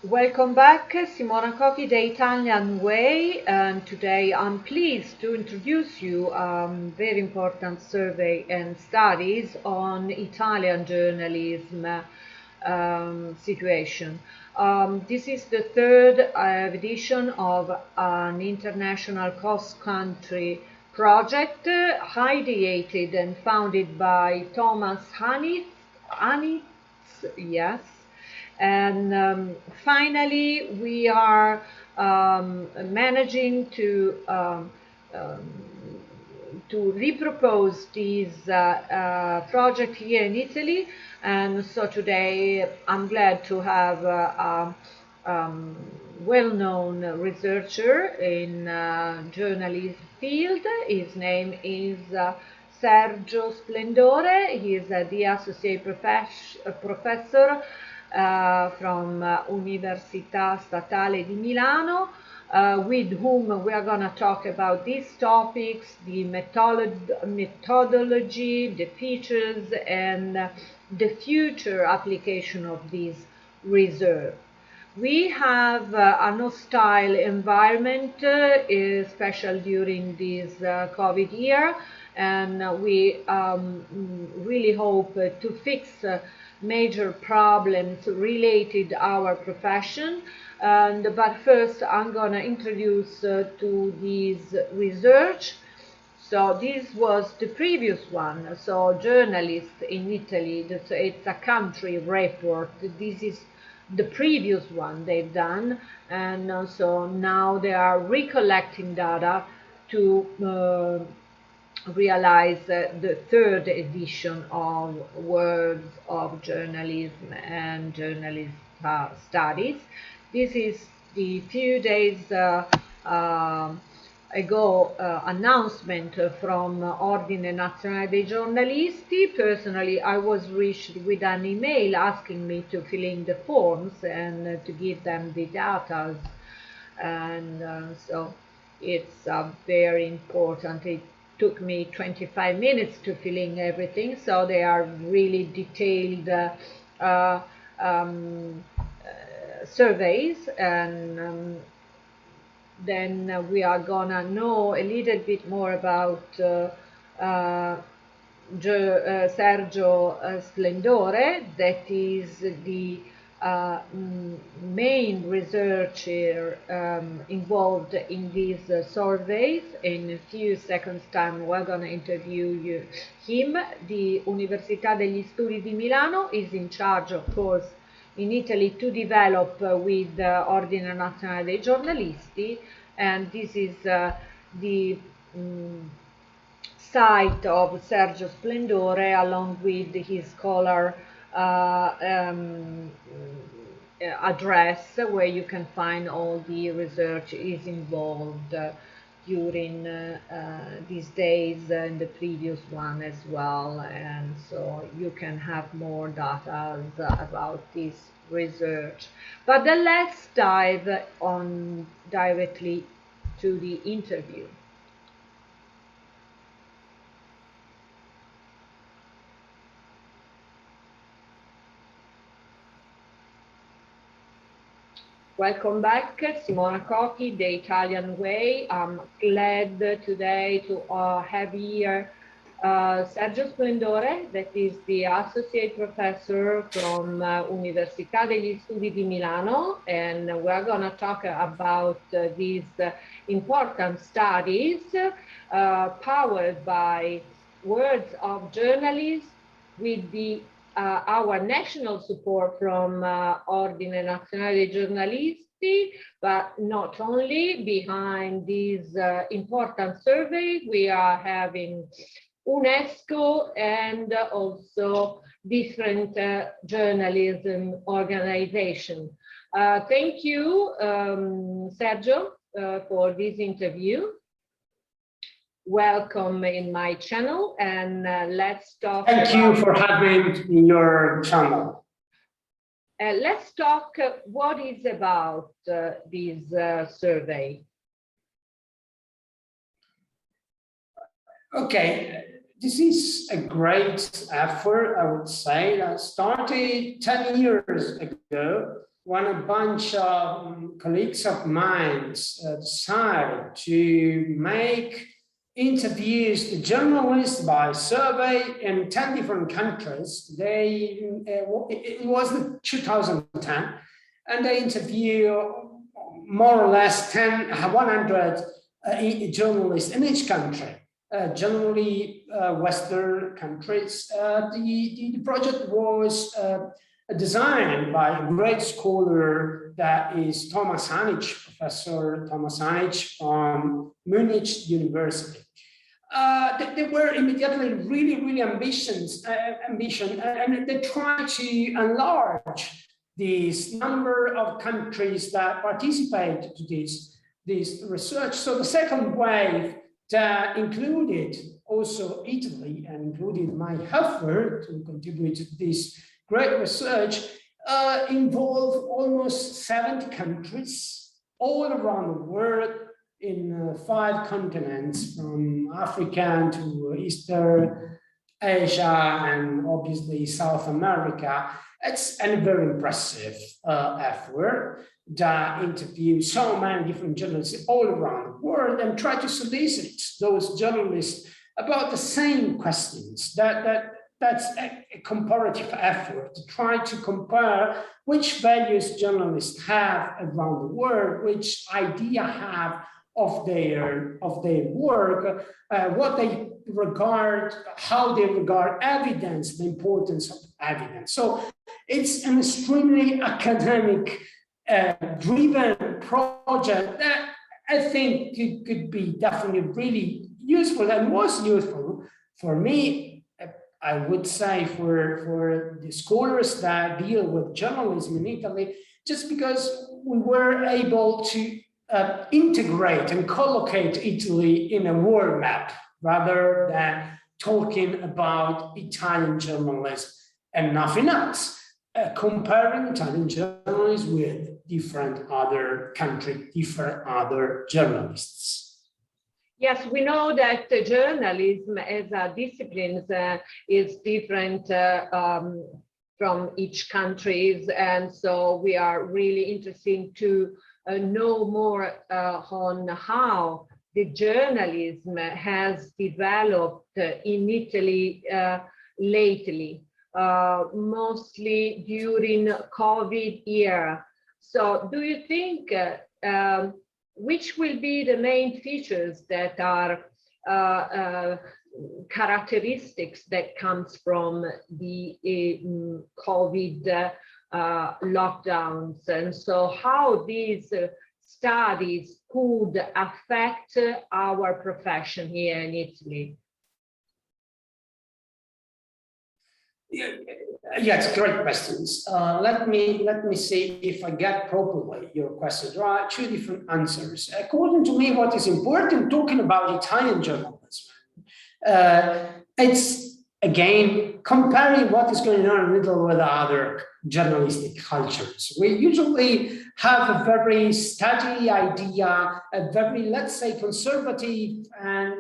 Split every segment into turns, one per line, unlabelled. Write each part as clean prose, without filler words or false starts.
Welcome back, Simona Cochi, The Italian Way, and today I'm pleased to introduce you very important survey and studies on Italian journalism situation. This is the third edition of an international cross-country project ideated and founded by Thomas Hanitzsch, yes, and finally, we are managing to repropose this project here in Italy. And so today, I'm glad to have a well-known researcher in journalism field. His name is Sergio Splendore. He is the associate professor from Università Statale di Milano, with whom we are going to talk about these topics, the methodology, the features, and the future application of this research. We have an hostile environment, especially during this COVID year, and we really hope to fix major problems related to our profession. But first, I'm going to introduce to this research. So this was the previous one. So journalists in Italy, it's a country report. This is the previous one they've done, and so now they are recollecting data to realize the third edition of Words of Journalism and Journalist Studies. This is the few days ago announcement from Ordine Nazionale dei Giornalisti. Personally, I was reached with an email asking me to fill in the forms and to give them the data, and so it's very important. It took me 25 minutes to fill in everything, so they are really detailed surveys, and then we are gonna know a little bit more about Sergio Splendore, that is the main researcher involved in these surveys. In a few seconds time we're going to interview him. The Università degli Studi di Milano is in charge, of course, in Italy to develop with Ordine Nazionale dei Giornalisti, and this is the site of Sergio Splendore along with his scholar address, where you can find all the research is involved during these days and the previous one as well, and so you can have more data about this research. But then let's dive on directly to the interview. Welcome back, Simona Cochi, The Italian Way. I'm glad today to have here Sergio Splendore, that is the Associate Professor from Università degli Studi di Milano, and we're going to talk about these important studies powered by Words of Journalists with the our national support from Ordine Nazionale Giornalisti, but not only. Behind this important survey, we are having UNESCO and also different journalism organizations. Thank you, Sergio, for this interview. Welcome in my channel, and let's talk.
Thank you for having me in your channel.
Let's talk what is about this survey.
Okay, this is a great effort, I would say, that started 10 years ago when a bunch of colleagues of mine decided to make interviews to journalists by survey in 10 different countries. It was 2010, and they interviewed more or less 100 journalists in each country, generally Western countries. The project was designed by a great scholar that is Thomas Hanitzsch, Professor Thomas Hanitzsch from Munich University. They were immediately really ambition, and they tried to enlarge this number of countries that participate to this research. So the second wave that included also Italy and included my effort to contribute to this great research involved almost 70 countries all around the world in 5 continents, from Africa to Eastern Asia and obviously South America. It's a very impressive effort that interviews so many different journalists all around the world and try to solicit those journalists about the same questions. That's a comparative effort to try to compare which values journalists have around the world, which idea have of their work, what they regard, how they regard evidence, the importance of evidence. So it's an extremely academic driven project that I think could be definitely really useful and was useful for me. I would say for the scholars that deal with journalism in Italy, just because we were able to integrate and collocate Italy in a world map rather than talking about Italian journalism and nothing else. Comparing Italian journalists with different other countries, different other journalists.
Yes, we know that journalism as a discipline is different from each country, and so we are really interested to know more on how the journalism has developed in Italy lately, mostly during COVID era. So do you think which will be the main features that are characteristics that comes from the COVID lockdowns, and so how these studies could affect our profession here in Italy?
Yes, great questions. Let me see if I get properly your question. There are 2 different answers. According to me, what is important talking about Italian journalism, it's again comparing what is going on in Italy with other journalistic cultures. We usually have a very steady idea, a very, let's say, conservative and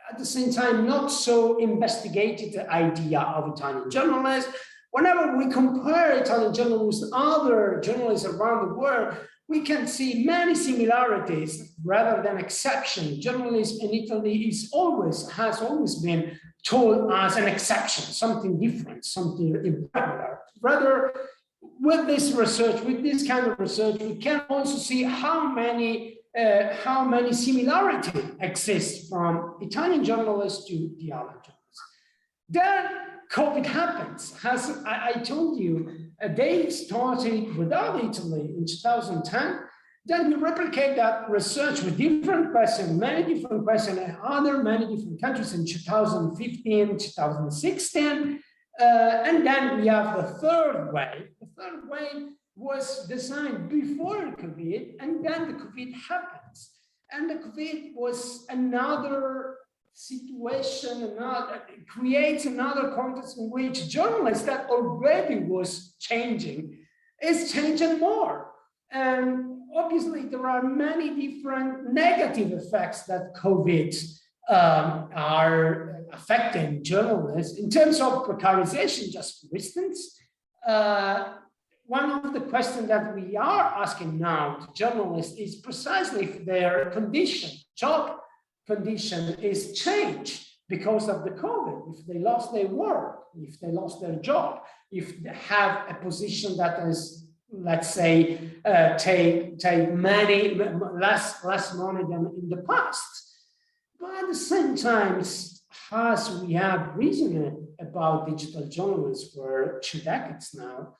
at the same time not so investigated idea of Italian journalists. Whenever we compare Italian journalists with other journalists around the world, we can see many similarities rather than exceptions. Journalism in Italy has always been told as an exception, something different, something irregular. Rather, with this research, with this kind of research, we can also see how many similarities exist from Italian journalists to the other journalists. Then COVID happens. As I told you, they started without Italy in 2010. Then we replicate that research with different questions, many different questions, and many different countries in 2015, 2016. And then we have the third wave. The third wave was designed before COVID, and then the COVID happens. And the COVID was another situation, it creates another context in which journalists that already was changing is changing more. And obviously there are many different negative effects that COVID are affecting journalists in terms of precarization, just for instance. one of the questions that we are asking now to journalists is precisely if their condition, job condition, is changed because of the COVID, if they lost their work, if they lost their job, if they have a position that is, let's say, take many less money than in the past. But at the same time, as we have reasoned about digital journalism for 2 decades now,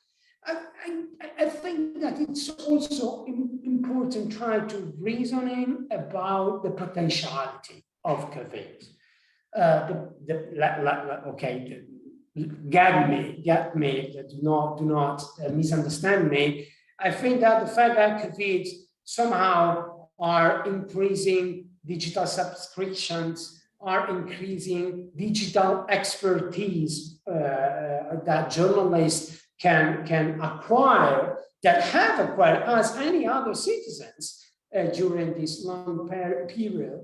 I think that it's also important to try to reasoning about the potentiality of COVID. Okay, get me, do not misunderstand me. I think that the fact that COVID somehow are increasing digital subscriptions, are increasing digital expertise that journalists can acquire, that have acquired as any other citizens during this long period,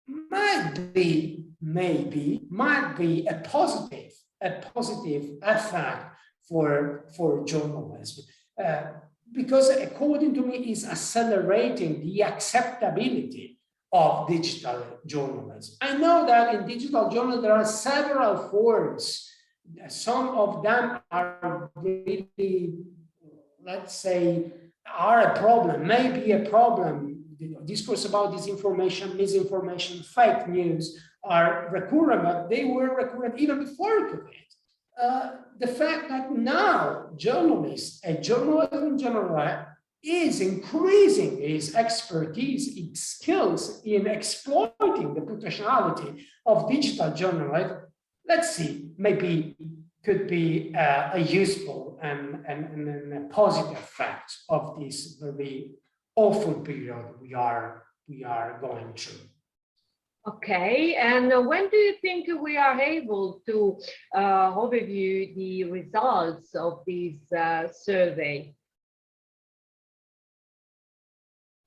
might be a positive effect for journalism, because according to me is accelerating the acceptability of digital journalism. I know that in digital journalism there are several forms. Some of them are really, let's say, are a problem, may be a problem. Discourse about disinformation, misinformation, fake news are recurrent, but they were recurrent even before COVID. The fact that now journalism in general is increasing its expertise, its skills in exploiting the potentiality of digital journalism, let's see, maybe could be a useful and a positive effect of this very awful period we are going through.
Okay, and when do you think we are able to overview the results of this survey?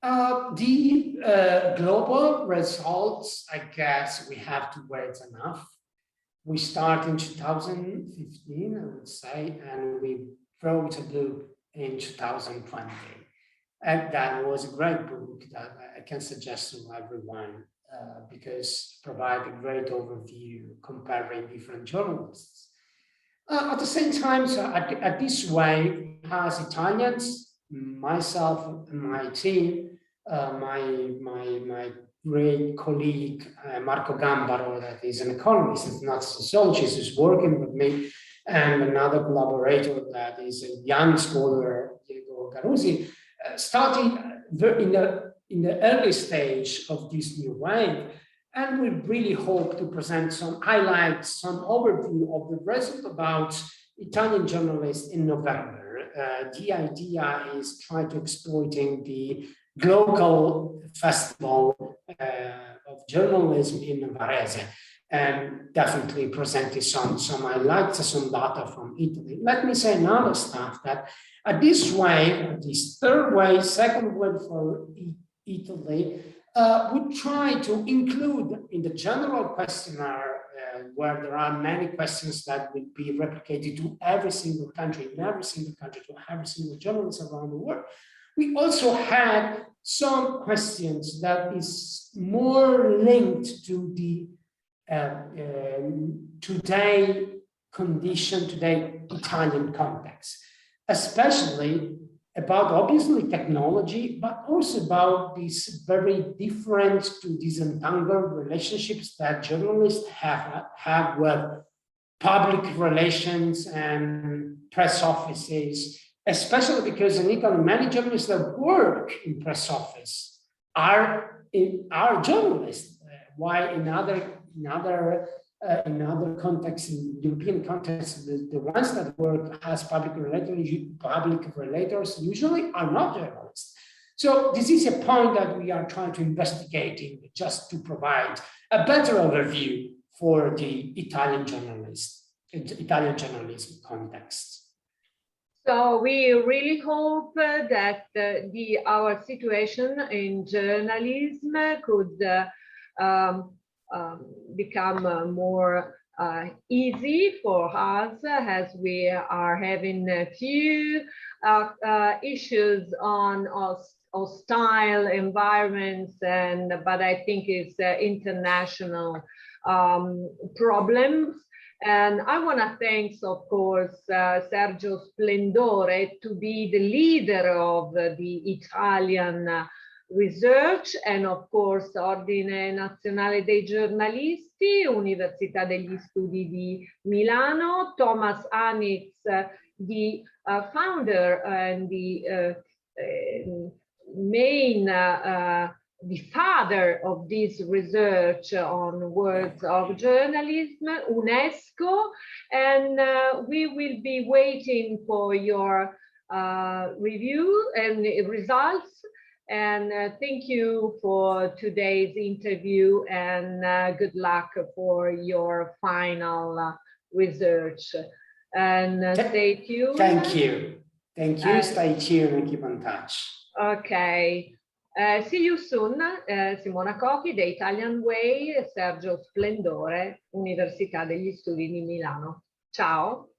The global results, I guess we have to wait enough. We start in 2015, I would say, and we wrote a book in 2020. And that was a great book that I can suggest to everyone because it provides a great overview comparing different journalists. At the same time, so at this way, as Italians, myself and my team, my great colleague, Marco Gambaro, that is an economist, is not a sociologist, is working with me, and another collaborator that is a young scholar, Diego Garuzzi, starting in the early stage of this new wave, and we really hope to present some highlights, some overview of the result about Italian journalists in November. The idea is try to exploiting the global festival of journalism in Varese, and definitely presenting some highlights, some data from Italy. Let me say another stuff that at this wave, this third wave, second wave for Italy, we try to include in the general questionnaire where there are many questions that will be replicated to every single country, to every single journalist around the world. We also had some questions that is more linked to the today Italian context, especially about obviously technology, but also about these very different to disentangle relationships that journalists have with public relations and press offices, especially because in Italy, many journalists that work in press office are journalists, while in other contexts, in European contexts, the ones that work as public relators usually are not journalists. So this is a point that we are trying to investigate just to provide a better overview for the Italian journalism context.
So we really hope that our situation in journalism could become more easy for us, as we are having a few issues on hostile environments, but I think it's international problems. And I want to thank, of course, Sergio Splendore to be the leader of the Italian research, and of course Ordine Nazionale dei Giornalisti, Università degli Studi di Milano, Thomas Hanitzsch, the founder and the main the father of this research on words of journalism, UNESCO, and we will be waiting for your review and results. And thank you for today's interview, and good luck for your final research. And stay tuned.
Thank you. Thank you. Stay tuned and keep in touch.
Okay. See you soon. Simona Cochi, The Italian Way, Sergio Splendore, Università degli Studi di Milano. Ciao.